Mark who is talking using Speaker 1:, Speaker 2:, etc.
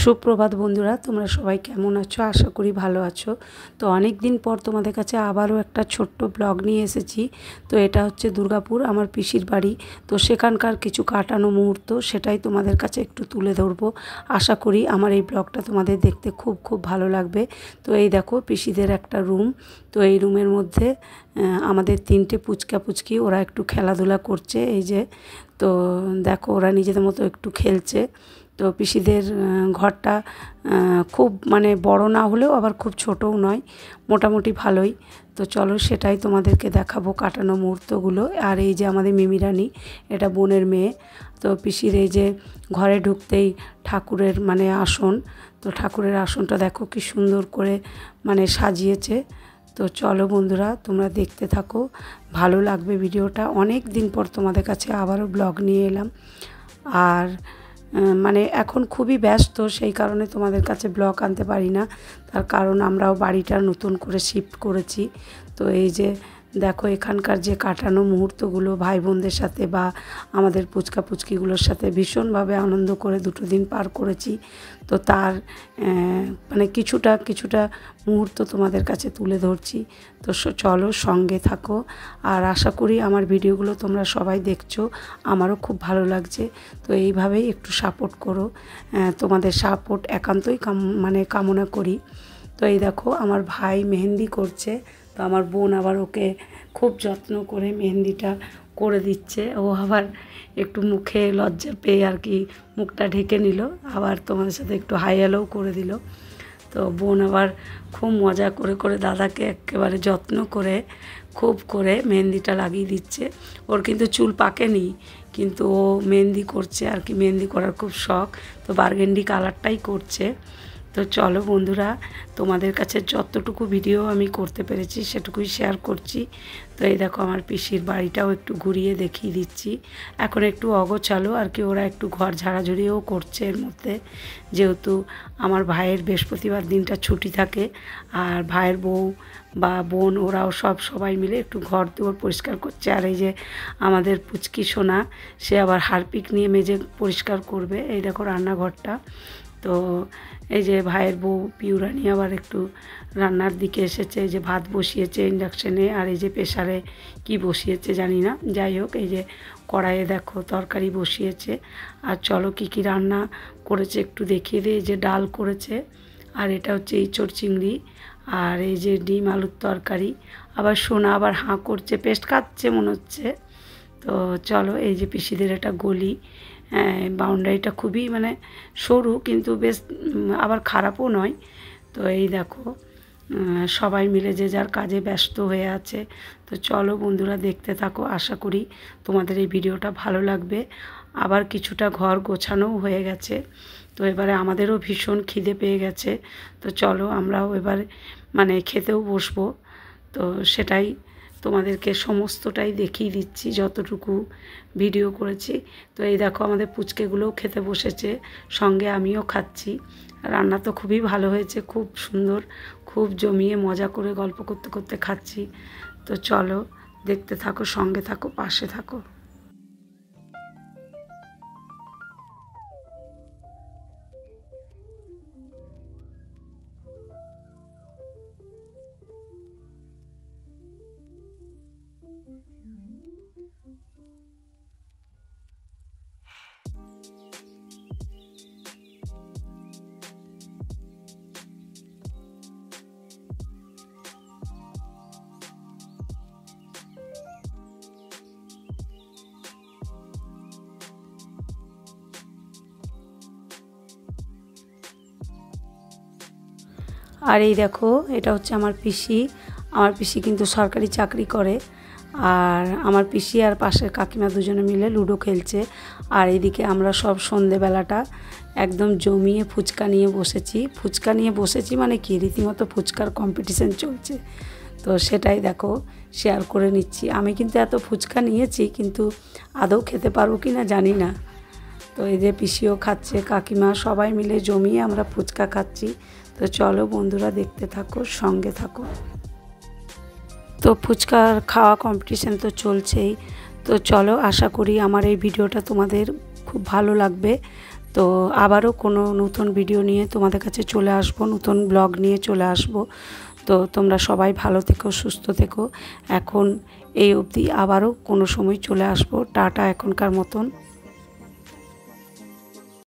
Speaker 1: সুপ্রভাত বন্ধুরা, তোমরা সবাই কেমন আছো? আশা করি ভালো আছো। তো অনেক দিন পর তোমাদের কাছে আবারও একটা ছোট্ট ব্লগ নিয়ে এসেছি। তো এটা হচ্ছে দুর্গাপুর, আমার পিসির বাড়ি। তো সেখানকার কিছু কাটানো মুহূর্ত, সেটাই তোমাদের কাছে একটু তুলে ধরবো। আশা করি আমার এই ব্লগটা তোমাদের দেখতে খুব খুব ভালো লাগবে। তো এই দেখো পিসিদের একটা রুম। তো এই রুমের মধ্যে আমাদের 3টে পুচকি, ওরা একটু খেলাধুলা করছে। এই যে তো দেখো, ওরা নিজেদের মতো একটু খেলছে। তো পিসিদের ঘরটা খুব মানে বড় না হলেও আবার খুব ছোটও নয়, মোটামুটি ভালোই। তো চলো সেটাই তোমাদেরকে দেখাবো, কাটানো মুহূর্তগুলো। আর এই যে আমাদের মিমিরানি, এটা বোনের মেয়ে। তো পিসির এই যে ঘরে ঢুকতেই ঠাকুরের মানে আসন, তো ঠাকুরের আসনটা দেখো কি সুন্দর করে মানে সাজিয়েছে। তো চলো বন্ধুরা, তোমরা দেখতে থাকো, ভালো লাগবে ভিডিওটা। অনেক দিন পর তোমাদের কাছে আবারও ব্লগ নিয়ে এলাম। আর মানে এখন খুবই ব্যস্ত, সেই কারণে তোমাদের কাছে ব্লগ আনতে পারি না। তার কারণ আমরাও বাড়িটা নতুন করে শিফট করেছি। তো এই যে দেখো, এখানকার যে কাটানো মুহূর্তগুলো ভাই বোনদের সাথে বা আমাদের পুচকিগুলোর সাথে ভীষণভাবে আনন্দ করে 2 দিন পার করেছি। তো তার মানে কিছুটা মুহূর্ত তোমাদের কাছে তুলে ধরছি। তো চলো সঙ্গে থাকো। আর আশা করি আমার ভিডিওগুলো তোমরা সবাই দেখছো, আমারও খুব ভালো লাগছে। তো এইভাবেই একটু সাপোর্ট করো, তোমাদের সাপোর্ট একান্তই মানে কামনা করি। তো এই দেখো আমার ভাই মেহেন্দি করছে। তো আমার বোন আবার ওকে খুব যত্ন করে মেহেন্দিটা করে দিচ্ছে। ও আবার একটু মুখে লজ্জা পেয়ে আর কি মুখটা ঢেকে নিল, আবার তোমাদের সাথে একটু হাই হ্যালোও করে দিল। তো বোন আবার খুব মজা করে দাদাকে একেবারে যত্ন করে খুব করে মেহেন্দিটা লাগিয়ে দিচ্ছে। ওর কিন্তু চুল পাকেনি, কিন্তু ও মেহেন্দি করছে আর কি, মেহেন্দি করার খুব শখ। তো বার্গেন্ডি কালারটাই করছে। তো চলো বন্ধুরা, তোমাদের কাছে যতটুকু ভিডিও আমি করতে পেরেছি সেটুকুই শেয়ার করছি। তো এই দেখো আমার পিসির বাড়িটাও একটু ঘুরিয়ে দেখিয়ে দিচ্ছি। এখন একটু অগোছালো আর কি, ওরা একটু ঘর ঝাড়াঝুড়িও করছে এর মধ্যে, যেহেতু আমার ভাইয়ের বৃহস্পতিবার দিনটা ছুটি থাকে। আর ভাইয়ের বউ বা বোন ওরাও সবাই মিলে একটু ঘর দুয়ার পরিষ্কার করছে। আর এই যে আমাদের পুচকি সোনা, সে আবার হারপিক নিয়ে মেজে পরিষ্কার করবে। এই দেখো রান্নাঘরটা। তো এই যে ভাইয়ের বউ পিউরানি আবার একটু রান্নার দিকে এসেছে। এই যে ভাত বসিয়েছে ইন্ডাকশানে, আর এই যে প্রেসারে কি বসিয়েছে জানি না, যাই হোক এই যে কড়াইয়ে দেখো তরকারি বসিয়েছে। আর চলো কি রান্না করেছে একটু দেখিয়ে দিই। এই যে ডাল করেছে, আর এটা হচ্ছে ইঁচড় চিংড়ি, আর এই যে ডিম আলুর তরকারি। আবার সোনা আবার হাঁ করছে, পেস্ট খাচ্ছে মনে হচ্ছে। তো চলো এই যে পিসিদের এটা গলি, বাউন্ডারিটা খুবই মানে সরু, কিন্তু বেশ আবার খারাপও নয়। তো এই দেখো সবাই মিলে যে যার কাজে ব্যস্ত হয়ে আছে। তো চলো বন্ধুরা দেখতে থাকো, আশা করি তোমাদের এই ভিডিওটা ভালো লাগবে। আবার কিছুটা ঘর গোছানোও হয়ে গেছে। তো এবারে আমাদেরও ভীষণ খিদে পেয়ে গেছে। তো চলো আমরাও এবার মানে খেতেও বসবো। তো সেটাই তোমাদেরকে সমস্তটাই দেখিয়ে দিচ্ছি যতটুকু ভিডিও করেছি। তো এই দেখো আমাদের পুচকেগুলোও খেতে বসেছে, সঙ্গে আমিও খাচ্ছি। রান্না তো খুবই ভালো হয়েছে, খুব সুন্দর, খুব জমিয়ে মজা করে গল্প করতে করতে খাচ্ছি। তো চলো দেখতে থাকো, সঙ্গে থাকো, পাশে থাকো। আর এই দেখো এটা হচ্ছে আমার পিসি। আমার পিসি কিন্তু সরকারি চাকরি করে। আর আমার পিসি আর পাশের কাকিমা দুজনে মিলে লুডো খেলছে। আর এদিকে আমরা সব সন্ধেবেলাটা একদম জমিয়ে ফুচকা নিয়ে বসেছি মানে কি রীতিমতো ফুচকার কম্পিটিশান চলছে। তো সেটাই দেখো শেয়ার করে নিচ্ছি। আমি কিন্তু এত ফুচকা নিয়েছি, কিন্তু আদৌ খেতে পারবো কি না জানি না। তো এই যে পিসিও খাচ্ছে, কাকিমা, সবাই মিলে জমিয়ে আমরা ফুচকা খাচ্ছি। তো চলো বন্ধুরা দেখতে থাকো, সঙ্গে থাকো। তো ফুচকার খাওয়া কম্পিটিশান তো চলছেই। তো চলো, আশা করি আমার এই ভিডিওটা তোমাদের খুব ভালো লাগবে। তো আবারও কোনো নতুন ভিডিও নিয়ে তোমাদের কাছে চলে আসব, নতুন ব্লগ নিয়ে চলে আসব। তো তোমরা সবাই ভালো থেকো, সুস্থ থেকো। এখন এই অবধি, আবারও কোনো সময় চলে আসব। টাটা এখনকার মতন।